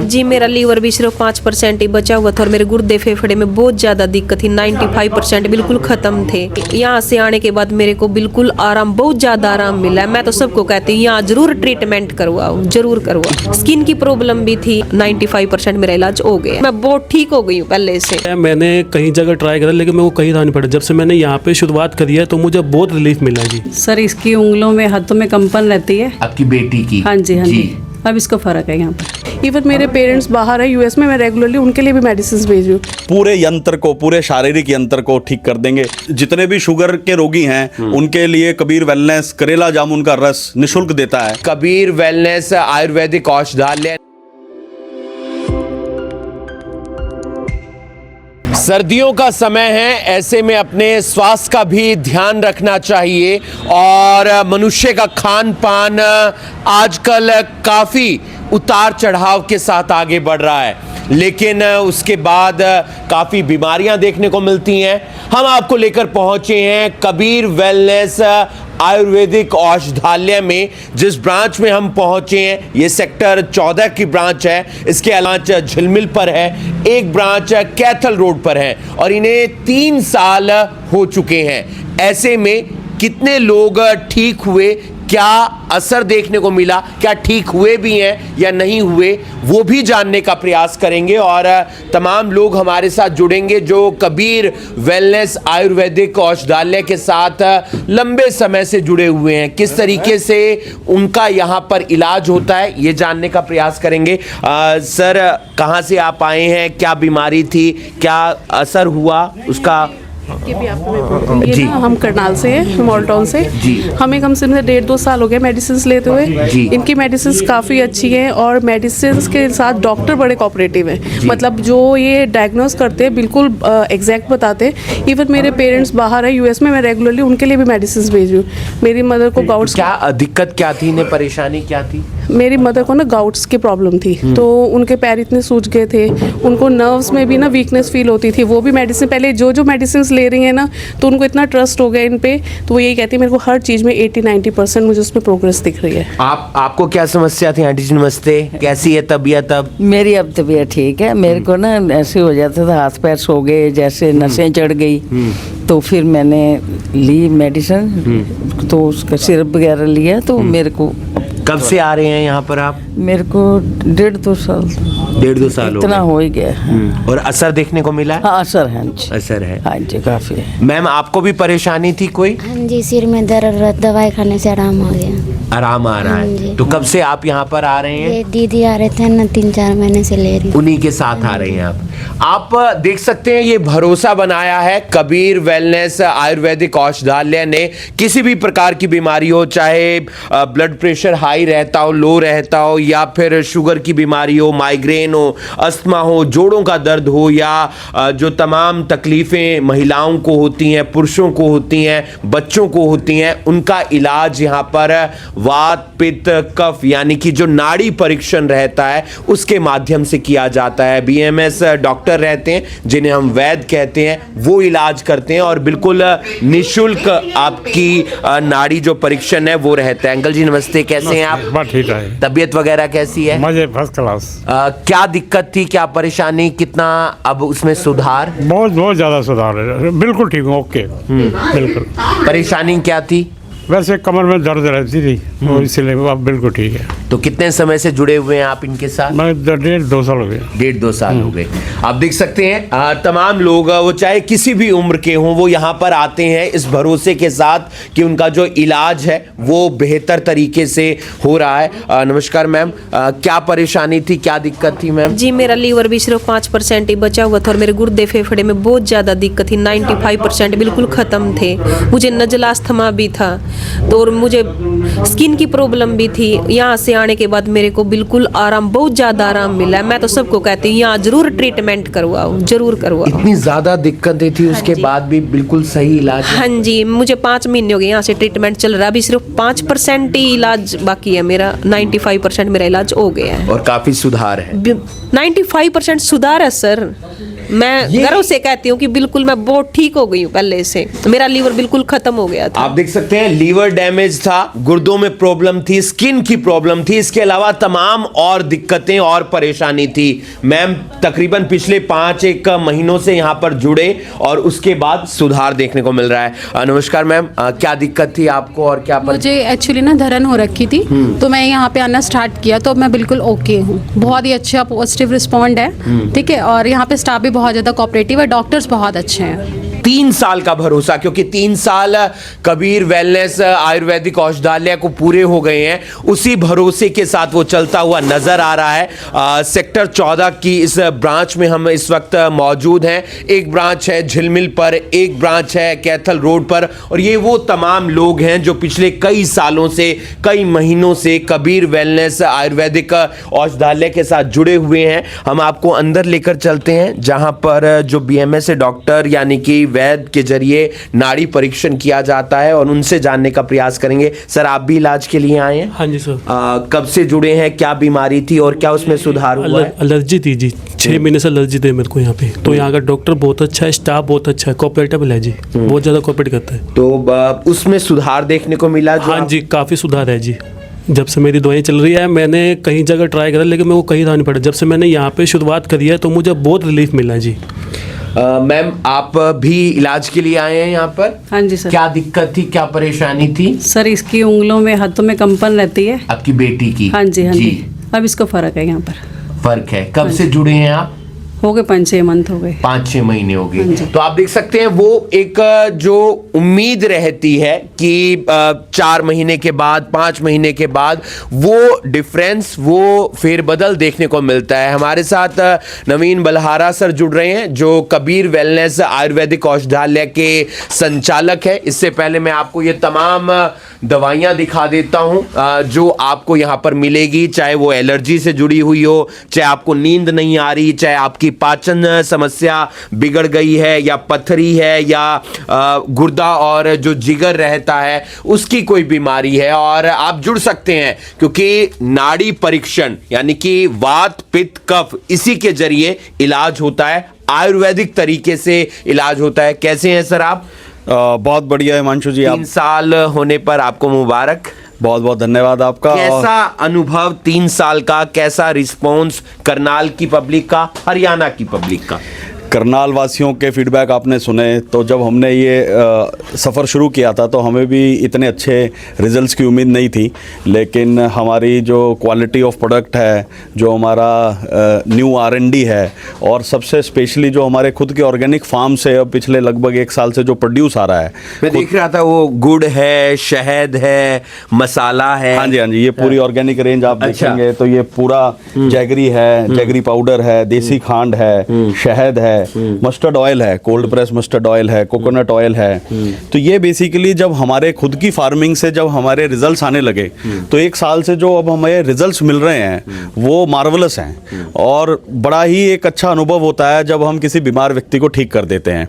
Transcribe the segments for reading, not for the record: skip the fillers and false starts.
जी मेरा लीवर भी सिर्फ 5% ही बचा हुआ था और मेरे गुर्दे फेफड़े में बहुत ज़्यादा दिक्कत थी। 95% बिल्कुल ख़त्म थे। यहाँ से आने के बाद मेरे को बिल्कुल आराम, बहुत ज़्यादा आराम मिला है। मैं तो सबको कहती हूँ यहाँ ज़रूर ट्रीटमेंट करवाओ, ज़रूर करवाओ। स्किन की प्रॉब्लम भी थी, 95% मेरा इलाज हो गया। मैं बहुत ठीक हो गई हूँ पहले से। मैंने कई जगह ट्राई करा लेकिन मेरे को कहीं नहीं पड़ा। जब से मैंने यहाँ पे शुरुआत करी है तो मुझे बहुत रिलीफ मिला है जी। सर इसकी उंगलों में, हाथों में कंपन रहती है। आपकी बेटी की? हाँ जी, हाँ जी। अब इसको फर्क है यहाँ पर। इवन मेरे पेरेंट्स बाहर है यूएस में, मैं रेगुलरली उनके लिए भी मेडिसिन भेज रही हूँ। पूरे यंत्र को, पूरे शारीरिक यंत्र को ठीक कर देंगे। जितने भी शुगर के रोगी हैं उनके लिए कबीर वेलनेस करेला जामुन का रस निःशुल्क देता है। कबीर वेलनेस आयुर्वेदिक औषधालय। सर्दियों का समय है, ऐसे में अपने स्वास्थ्य का भी ध्यान रखना चाहिए और मनुष्य का खान पान आजकल काफ़ी उतार चढ़ाव के साथ आगे बढ़ रहा है, लेकिन उसके बाद काफ़ी बीमारियां देखने को मिलती हैं। हम आपको लेकर पहुंचे हैं कबीर वेलनेस आयुर्वेदिक औषधालय में। जिस ब्रांच में हम पहुंचे हैं ये सेक्टर 14 की ब्रांच है। इसके अलावा झिलमिल पर है, एक ब्रांच कैथल रोड पर है और इन्हें 3 साल हो चुके हैं। ऐसे में कितने लोग ठीक हुए, क्या असर देखने को मिला, क्या ठीक हुए भी हैं या नहीं हुए, वो भी जानने का प्रयास करेंगे और तमाम लोग हमारे साथ जुड़ेंगे जो कबीर वेलनेस आयुर्वेदिक औषधालय के साथ लंबे समय से जुड़े हुए हैं। किस तरीके से उनका यहाँ पर इलाज होता है ये जानने का प्रयास करेंगे। सर, कहाँ से आप आए हैं, क्या बीमारी थी, क्या असर हुआ उसका? ये भी आपको ये ना, हम करनाल से हैं, मॉल टाउन से। हमें कम से कम 1.5-2 साल हो गए मेडिसिन लेते हुए। इनकी मेडिसिन काफ़ी अच्छी है और मेडिसिन के साथ डॉक्टर बड़े कोऑपरेटिव हैं। मतलब जो ये डायग्नोस करते हैं बिल्कुल एग्जैक्ट बताते हैं। इवन मेरे पेरेंट्स बाहर है यूएस में, मैं रेगुलरली उनके लिए भी मेडिसिन भेज रही हूँ। मेरी मदर को गाउट्स, क्या दिक्कत क्या थी, इन्हें परेशानी क्या थी? मेरी मदर को ना गाउट्स की प्रॉब्लम थी, तो उनके पैर इतने सूज गए थे, उनको नर्व्स में भी ना वीकनेस फील होती थी। वो भी मेडिसिन पहले जो मेडिसिन ले रही है ना, तो उनको इतना ट्रस्ट हो गया इन पे, तो वो यही कहती है मेरे को हर चीज़ में 80-90% मुझे उसमें प्रोग्रेस दिख रही है। आपको क्या समस्या थी आंटी जी? नमस्ते, कैसी है तबीयत अब? मेरी अब तबीयत ठीक है। मेरे को ना ऐसे हो जाता था, हाथ पैर सो गए जैसे, नसें चढ़ गई। तो फिर मैंने ली मेडिसिन, तो उसका सिरप वगैरह लिया, तो मेरे को। कब से आ रहे हैं यहाँ पर आप? मेरे को 1.5-2 साल। 1.5-2 साल इतना हो ही गया। और असर देखने को मिला? हाँ, असर है जी। असर है? हाँ जी, काफ़ी है। मैम, आपको भी परेशानी थी कोई? हाँ जी, सिर में दर्द, दवाई खाने से आराम हो गया। आराम आ रहा है? तो कब से आप यहाँ पर आ रहे हैं? ये दीदी आ रहे थे ना, 3-4 महीने से ले रही। उन्हीं के साथ आ रहे हैं आप देख सकते हैं ये भरोसा बनाया है कबीर वेलनेस आयुर्वेदिक औषधालय ने। किसी भी प्रकार की बीमारी हो, चाहे ब्लड प्रेशर हाई रहता हो, लो रहता हो, या फिर शुगर की बीमारी हो, माइग्रेन हो, अस्थमा हो, जोड़ों का दर्द हो, या जो तमाम तकलीफें महिलाओं को होती हैं, पुरुषों को होती हैं, बच्चों को होती हैं, उनका इलाज यहाँ पर वात, पित्त, कफ यानी कि जो नाड़ी परीक्षण रहता है उसके माध्यम से किया जाता है। बीएमएस डॉक्टर रहते हैं जिन्हें हम वैद्य कहते हैं, वो इलाज करते हैं और बिल्कुल निःशुल्क आपकी नाड़ी जो परीक्षण है वो रहता है। अंकल जी नमस्ते, कैसे हैं आप? ठीक है। तबीयत वगैरह कैसी है? मजे, फर्स्ट क्लास। क्या दिक्कत थी, क्या परेशानी, कितना अब उसमें सुधार? बहुत ज्यादा सुधार है, बिल्कुल ठीक हूँ। ओके, बिल्कुल। परेशानी क्या थी? वैसे कमर में दर्द रहती थी, वो इसलिए अब बिल्कुल ठीक है। तो कितने समय से जुड़े हुए हैं आप इनके साथ? मैं 1.5-2 साल हो गए। 1.5-2 साल हो गए। आप देख सकते हैं तमाम लोग, वो चाहे किसी भी उम्र के हों, वो यहाँ पर आते हैं इस भरोसे के साथ कि उनका जो इलाज है वो बेहतर तरीके से हो रहा है। नमस्कार मैम, क्या परेशानी थी, क्या दिक्कत थी मैम? जी मेरा लीवर भी सिर्फ 5% ही बचा हुआ था और मेरे गुर्दे फेफड़े में बहुत ज़्यादा दिक्कत थी। 95% बिल्कुल ख़त्म थे। मुझे नज़ला अस्थमा भी था, तो और मुझे स्किन की प्रॉब्लम भी थी। यहाँ से आने के बाद मेरे को बिल्कुल आराम, बहुत ज़्यादा आराम मिला है। मैं तो सबको कहती हूँ यहाँ ज़रूर ट्रीटमेंट करवाओ, ज़रूर करवाओ। इतनी ज़्यादा दिक्कतें थी, उसके बाद भी बिल्कुल सही इलाज? हाँ जी, मुझे 5 महीने हो गए यहाँ से ट्रीटमेंट चल रहा है। अभी सिर्फ 5% ही इलाज बाकी है मेरा। 95% मेरा इलाज हो गया है और काफ़ी सुधार है। 95% सुधार है सर। मैं गर्व से कहती हूँ कि बिल्कुल मैं बहुत ठीक हो गई हूँ पहले से। मेरा लीवर बिल्कुल खत्म हो गया था। आप देख सकते हैं लीवर डैमेज था, गुर्दों में प्रॉब्लम थी, स्किन की प्रॉब्लम थी, इसके अलावा तमाम और दिक्कतें और परेशानी थी। मैम तकरीबन पिछले 5-1 महीनों से यहां पर जुड़े और उसके बाद सुधार देखने को मिल रहा है। नमस्कार मैम, क्या दिक्कत थी आपको और क्या मुझे एक्चुअली ना धरन हो रखी थी, तो मैं यहाँ पे आना स्टार्ट किया तो मैं बिल्कुल ओके हूँ। बहुत ही अच्छा पॉजिटिव रिस्पॉन्ड है, ठीक है। और यहाँ पे स्टाफ भी बहुत ज़्यादा कोऑपरेटिव है, डॉक्टर्स बहुत अच्छे हैं। 3 साल का भरोसा, क्योंकि 3 साल कबीर वेलनेस आयुर्वेदिक औषधालय को पूरे हो गए हैं, उसी भरोसे के साथ वो चलता हुआ नजर आ रहा है। सेक्टर 14 की इस ब्रांच में हम इस वक्त मौजूद हैं। एक ब्रांच है झिलमिल पर, एक ब्रांच है कैथल रोड पर, और ये वो तमाम लोग हैं जो पिछले कई सालों से, कई महीनों से कबीर वेलनेस आयुर्वेदिक औषधालय के साथ जुड़े हुए हैं। हम आपको अंदर लेकर चलते हैं जहां पर जो BMS डॉक्टर यानी कि वैद्य के जरिए नाड़ी परीक्षण किया जाता है और उनसे जानने का प्रयास करेंगे। सर, आप भी इलाज के लिए आए हैं? हाँ जी सर। कब से जुड़े हैं, क्या बीमारी थी और क्या उसमें सुधार हुआ है? एलर्जी थी जी, 6 महीने से एलर्जी थी मेरे को यहाँ पे। तो यहाँ का डॉक्टर बहुत अच्छा है, स्टाफ बहुत अच्छा है, कोऑपरेटिव है जी, बहुत ज़्यादा कोऑपरेट करता है। तो उसमें सुधार देखने को मिला? हाँ जी, काफ़ी सुधार है जी। जब से मेरी दवाई चल रही है, मैंने कई जगह ट्राई करा लेकिन मेरे को कहीं नहीं पड़ा। जब से मैंने यहाँ पे शुरुआत करी है तो मुझे बहुत रिलीफ मिला है जी। मैम, आप भी इलाज के लिए आए हैं यहाँ पर? हाँ जी सर। क्या दिक्कत थी, क्या परेशानी थी? सर इसकी उंगलों में, हाथों में कंपन रहती है। आपकी बेटी की? हाँ जी, हाँ जी। अब इसको फर्क है यहाँ पर। फर्क है। कब से जुड़े हैं आप? हो गए 5-6 मंथ हो गए। 5-6 महीने हो गए। तो आप देख सकते हैं वो एक जो उम्मीद रहती है कि 4 महीने के बाद, 5 महीने के बाद वो डिफरेंस, वो फेरबदल देखने को मिलता है। हमारे साथ नवीन बलहारा सर जुड़ रहे हैं जो कबीर वेलनेस आयुर्वेदिक औषधालय के संचालक है। इससे पहले मैं आपको ये तमाम दवाइयां दिखा देता हूं जो आपको यहां पर मिलेगी, चाहे वो एलर्जी से जुड़ी हुई हो, चाहे आपको नींद नहीं आ रही, चाहे आपकी पाचन समस्या बिगड़ गई है, या पथरी है, या गुर्दा और जो जिगर रहता है उसकी कोई बीमारी है, और आप जुड़ सकते हैं क्योंकि नाड़ी परीक्षण यानी कि वात पित्त कफ इसी के जरिए इलाज होता है, आयुर्वेदिक तरीके से इलाज होता है। कैसे हैं सर आप? बहुत बढ़िया है हिमांशु जी। 3 साल होने पर आपको मुबारक। बहुत बहुत धन्यवाद आपका। कैसा अनुभव 3 साल का, कैसा रिस्पॉन्स करनाल की पब्लिक का, हरियाणा की पब्लिक का? करनाल वासियों के फीडबैक आपने सुने, तो जब हमने ये सफ़र शुरू किया था तो हमें भी इतने अच्छे रिजल्ट्स की उम्मीद नहीं थी, लेकिन हमारी जो क्वालिटी ऑफ प्रोडक्ट है, जो हमारा न्यू R&D है, और सबसे स्पेशली जो हमारे खुद के ऑर्गेनिक फार्म से अब पिछले लगभग 1 साल से जो प्रोड्यूस आ रहा है। मैं देख रहा था वो गुड़ है, शहद है, मसाला है। हाँ जी, हाँ जी, ये पूरी ऑर्गेनिक रेंज आप देखेंगे तो ये पूरा जैगरी है, जैगरी पाउडर है, देसी खांड है, शहद है, मस्टर्ड ऑयल है, कोल्ड प्रेस मस्टर्ड ऑयल है, कोकोनट ऑयल है। तो ये बेसिकली जब हमारे खुद की फार्मिंग से जब हमारे रिजल्ट्स आने लगे तो 1 साल से जो अब हमें रिजल्ट्स मिल रहे हैं वो मार्वलस हैं, और बड़ा ही एक अच्छा अनुभव होता है जब हम किसी बीमार व्यक्ति को ठीक कर देते हैं।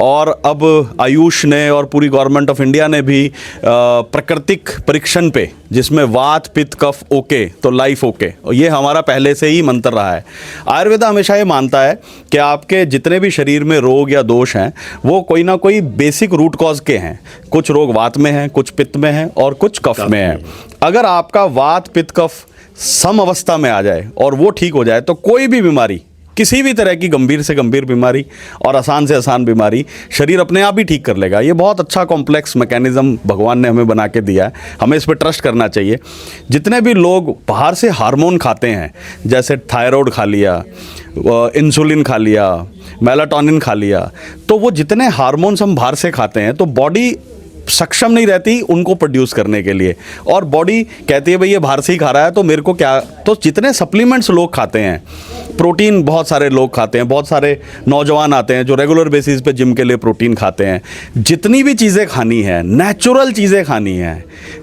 और अब आयुष ने और पूरी गवर्नमेंट ऑफ इंडिया ने भी प्राकृतिक परीक्षण पे, जिसमें वात पित्त कफ ओके तो लाइफ ओके, और ये हमारा पहले से ही मंत्र रहा है। आयुर्वेद हमेशा ये मानता है कि आपके जितने भी शरीर में रोग या दोष हैं वो कोई ना कोई बेसिक रूट कॉज के हैं। कुछ रोग वात में हैं, कुछ पित्त में हैं और कुछ कफ में हैं। अगर आपका वात पित्त कफ सम अवस्था में आ जाए और वो ठीक हो जाए तो कोई भी बीमारी, किसी भी तरह की गंभीर से गंभीर बीमारी और आसान से आसान बीमारी शरीर अपने आप ही ठीक कर लेगा। ये बहुत अच्छा कॉम्प्लेक्स मैकेनिज्म भगवान ने हमें बना के दिया है, हमें इस पर ट्रस्ट करना चाहिए। जितने भी लोग बाहर से हार्मोन खाते हैं, जैसे थायराइड खा लिया, इंसुलिन खा लिया, मेलाटोनिन खा लिया, तो वो जितने हार्मोन्स हम बाहर से खाते हैं तो बॉडी सक्षम नहीं रहती उनको प्रोड्यूस करने के लिए, और बॉडी कहती है भाई ये बाहर से ही खा रहा है तो मेरे को क्या। तो जितने सप्लीमेंट्स लोग खाते हैं, प्रोटीन बहुत सारे लोग खाते हैं, बहुत सारे नौजवान आते हैं जो रेगुलर बेसिस पे जिम के लिए प्रोटीन खाते हैं। जितनी भी चीज़ें खानी है, नेचुरल चीज़ें खानी है,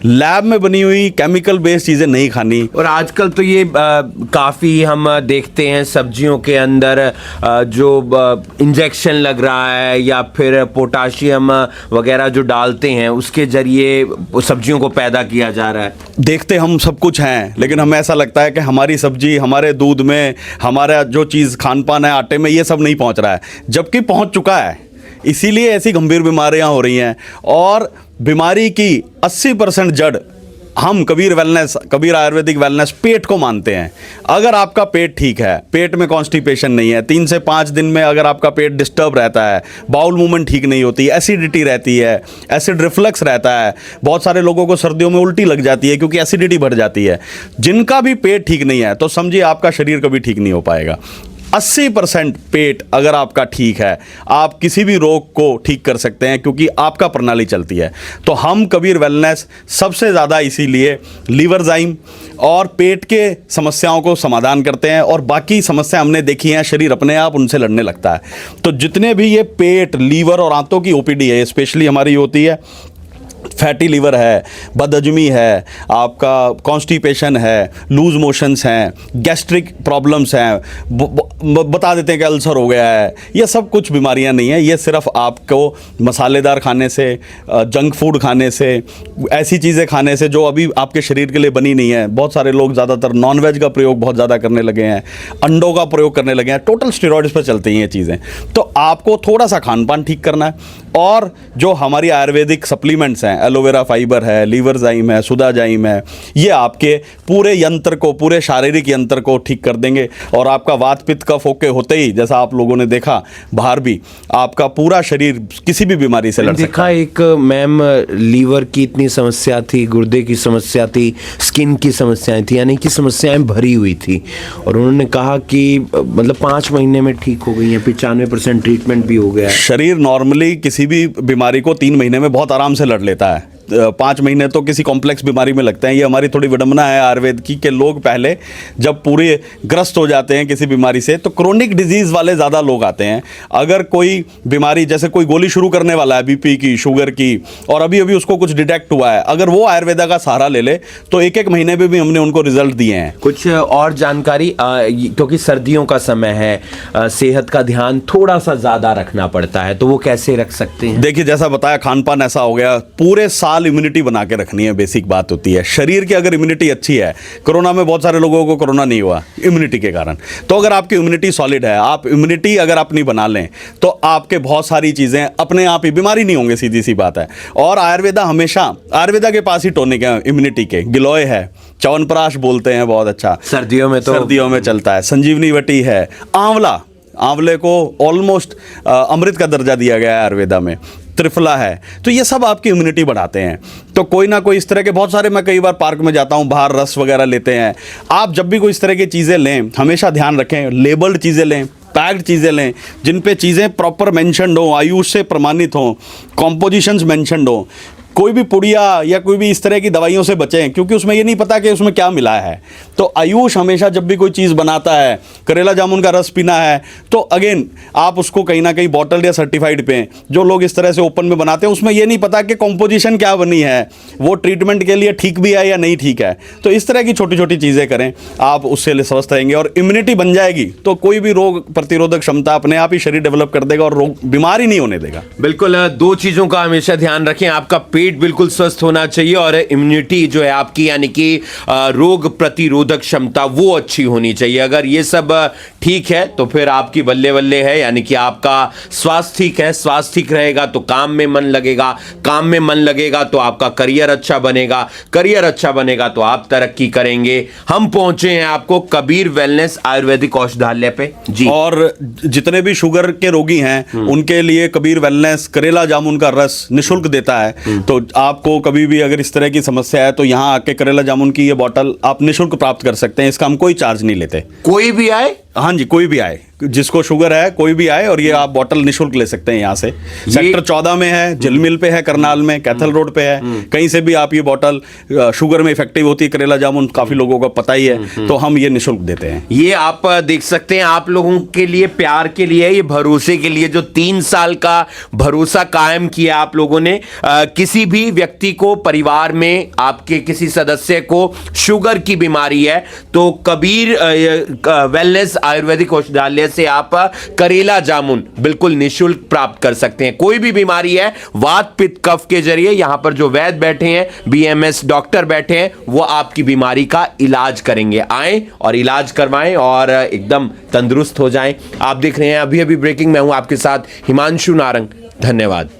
लैब में बनी हुई केमिकल बेस्ड चीज़ें नहीं खानी। और आजकल तो ये काफ़ी हम देखते हैं सब्जियों के अंदर जो इंजेक्शन लग रहा है या फिर पोटाशियम वगैरह जो डालते देखते हैं उसके जरिए सब्जियों को पैदा किया जा रहा है? देखते हम सब कुछ हैं, लेकिन हमें ऐसा लगता है कि हमारी सब्जी, हमारे दूध में, हमारा जो चीज़ खान पान है, आटे में, ये सब नहीं पहुंच रहा है, जबकि पहुंच चुका है। इसीलिए ऐसी गंभीर बीमारियां हो रही हैं। और बीमारी की 80% जड़ हम कबीर आयुर्वेदिक वेलनेस पेट को मानते हैं। अगर आपका पेट ठीक है, पेट में कॉन्स्टिपेशन नहीं है, 3 से 5 दिन में अगर आपका पेट डिस्टर्ब रहता है, बाउल मूवमेंट ठीक नहीं होती, एसिडिटी रहती है, एसिड रिफ्लक्स रहता है, बहुत सारे लोगों को सर्दियों में उल्टी लग जाती है क्योंकि एसिडिटी बढ़ जाती है, जिनका भी पेट ठीक नहीं है, तो समझिए आपका शरीर कभी ठीक नहीं हो पाएगा। 80% पेट अगर आपका ठीक है, आप किसी भी रोग को ठीक कर सकते हैं क्योंकि आपका प्रणाली चलती है। तो हम कबीर वेलनेस सबसे ज़्यादा इसीलिए लीवरजाइम और पेट के समस्याओं को समाधान करते हैं, और बाकी समस्या हमने देखी हैं, शरीर अपने आप उनसे लड़ने लगता है। तो जितने भी ये पेट, लीवर और आंतों की ओपीडी है, स्पेशली हमारी होती है, फैटी लीवर है, बदहजमी है, आपका कॉन्स्टिपेशन है, लूज मोशंस हैं, गैस्ट्रिक प्रॉब्लम्स हैं, बता देते हैं कि अल्सर हो गया है, ये सब कुछ बीमारियां नहीं है। ये सिर्फ आपको मसालेदार खाने से, जंक फूड खाने से, ऐसी चीज़ें खाने से जो अभी आपके शरीर के लिए बनी नहीं है। बहुत सारे लोग ज़्यादातर नॉनवेज का प्रयोग बहुत ज़्यादा करने लगे हैं, अंडों का प्रयोग करने लगे हैं, टोटल स्टेरॉइड्स पर चलती हैं ये चीज़ें। तो आपको थोड़ा सा खान पान ठीक करना है, और जो हमारी आयुर्वेदिक सप्लीमेंट्स हैं, एलोवेरा फाइबर है, लीवरजाइम है, सुधाजाइम है, ये आपके पूरे यंत्र को, पूरे शारीरिक यंत्र को ठीक कर देंगे। और आपका वात पित्त कफ ओके होते ही, जैसा आप लोगों ने देखा बाहर भी, आपका पूरा शरीर किसी भी बीमारी से लड़ सकता है। देखा एक मैम, लीवर की इतनी समस्या थी, गुर्दे की समस्या थी, स्किन की समस्याएं थी, यानी कि समस्याएं भरी हुई थी, और उन्होंने कहा कि मतलब 5 महीने में ठीक हो गई हैं, 95% ट्रीटमेंट भी हो गया है। शरीर नॉर्मली किसी भी बीमारी को 3 महीने में बहुत आराम से लड़ लेता है। 5 महीने तो किसी कॉम्प्लेक्स बीमारी में लगते हैं। ये हमारी थोड़ी विडंबना है आयुर्वेद की कि लोग पहले जब पूरे ग्रस्त हो जाते हैं किसी बीमारी से, तो क्रोनिक डिजीज़ वाले ज़्यादा लोग आते हैं। अगर कोई बीमारी, जैसे कोई गोली शुरू करने वाला है बीपी की, शुगर की, और अभी अभी उसको कुछ डिटेक्ट हुआ है, अगर वो आयुर्वेदा का सहारा ले ले तो 1-1 महीने में भी हमने उनको रिजल्ट दिए हैं। कुछ और जानकारी, क्योंकि सर्दियों का समय है, सेहत का ध्यान थोड़ा सा ज़्यादा रखना पड़ता है, तो वो कैसे रख सकते हैं? देखिए, जैसा बताया, खान पान ऐसा हो गया, पूरे साल इम्यूनिटी बना के रखनी है, बेसिक बात होती है। शरीर की अगर इम्यूनिटी अच्छी है, कोरोना में बहुत सारे लोगों को कोरोना नहीं हुआ इम्यूनिटी के कारण, तो अगर आपकी इम्यूनिटी सॉलिड है, आप इम्यूनिटी अगर अपनी बना लें, तो आपके बहुत सारी चीज़ें अपने आप ही, बीमारी नहीं होंगे, सीधी सी बात है। और आयुर्वेदा के पास ही टॉनिक है इम्यूनिटी के, गिलोय है, च्यवनप्राश बोलते हैं, बहुत अच्छा सर्दियों में चलता है, संजीवनी वटी है, आंवले को ऑलमोस्ट अमृत का दर्जा दिया गया है आयुर्वेदा में, त्रिफला है। तो ये सब आपकी इम्यूनिटी बढ़ाते हैं। तो कोई ना कोई इस तरह के बहुत सारे, मैं कई बार पार्क में जाता हूँ, बाहर रस वगैरह लेते हैं। आप जब भी कोई इस तरह की चीज़ें लें, हमेशा ध्यान रखें, लेबल्ड चीज़ें लें, पैक्ड चीज़ें लें, जिन पे चीज़ें प्रॉपर मेंशन्ड हो, आयुष से प्रमाणित हो, कॉम्पोजिशंस मेंशन्ड हो। कोई भी पुड़िया या कोई भी इस तरह की दवाइयों से बचें, क्योंकि उसमें ये नहीं पता कि उसमें क्या मिला है। तो आयुष हमेशा जब भी कोई चीज़ बनाता है, करेला जामुन का रस पीना है, तो अगेन आप उसको कहीं ना कहीं बॉटल या सर्टिफाइड पे, जो लोग इस तरह से ओपन में बनाते हैं, उसमें ये नहीं पता कि कॉम्पोजिशन क्या बनी है, वो ट्रीटमेंट के लिए ठीक भी है या नहीं ठीक है। तो इस तरह की छोटी छोटी चीज़ें करें, आप उससे स्वस्थ रहेंगे और इम्यूनिटी बन जाएगी, तो कोई भी रोग प्रतिरोधक क्षमता अपने आप ही शरीर डेवलप कर देगा और रोग बीमारी नहीं होने देगा। बिल्कुल, 2 चीज़ों का हमेशा ध्यान रखें, आपका पेट बिल्कुल स्वस्थ होना चाहिए और इम्यूनिटी जो है आपकी, यानी कि रोग प्रतिरोधक क्षमता, वो अच्छी होनी चाहिए। अगर ये सब ठीक है तो फिर आपकी बल्ले बल्ले है, यानी कि आपका स्वास्थ्य ठीक है, स्वास्थ्य ठीक रहेगा तो काम में मन लगेगा, काम में मन लगेगा तो आपका करियर अच्छा बनेगा, करियर अच्छा बनेगा तो आप तरक्की करेंगे। हम पहुंचे हैं आपको कबीर वेलनेस आयुर्वेदिक औषधालय पे जी। और जितने भी शुगर के रोगी हैं उनके लिए कबीर वेलनेस करेला जामुन का रस निःशुल्क देता है। तो आपको कभी भी अगर इस तरह की समस्या है तो यहाँ आके करेला जामुन की ये बोतल आप निःशुल्क प्राप्त कर सकते हैं। इसका हम कोई चार्ज नहीं लेते। कोई भी आए? हाँ जी, कोई भी आए, जिसको शुगर है कोई भी आए, और ये आप बोतल निःशुल्क ले सकते हैं यहाँ से। सेक्टर 14 में है, झिलमिल पे है, करनाल में, कैथल रोड पे है, कहीं से भी आप ये बोतल, शुगर में इफेक्टिव होती है करेला जामुन, काफी लोगों को पता ही है, तो हम ये निःशुल्क देते हैं। ये आप देख सकते हैं, आप लोगों के लिए, प्यार के लिए, ये भरोसे के लिए, जो 3 साल का भरोसा कायम किया आप लोगों ने। किसी भी व्यक्ति को, परिवार में आपके किसी सदस्य को शुगर की बीमारी है तो कबीर वेलनेस आयुर्वेदिक औषधालय से आप करेला जामुन बिल्कुल निःशुल्क प्राप्त कर सकते हैं। कोई भी बीमारी है वात पित्त कफ के जरिए यहां पर जो वैद्य बैठे हैं, बीएमएस डॉक्टर बैठे हैं, वो आपकी बीमारी का इलाज करेंगे। आएं और इलाज करवाएं और एकदम तंदुरुस्त हो जाएं। आप देख रहे हैं अभी अभी ब्रेकिंग, मैं हूं आपके साथ हिमांशु नारंग। धन्यवाद।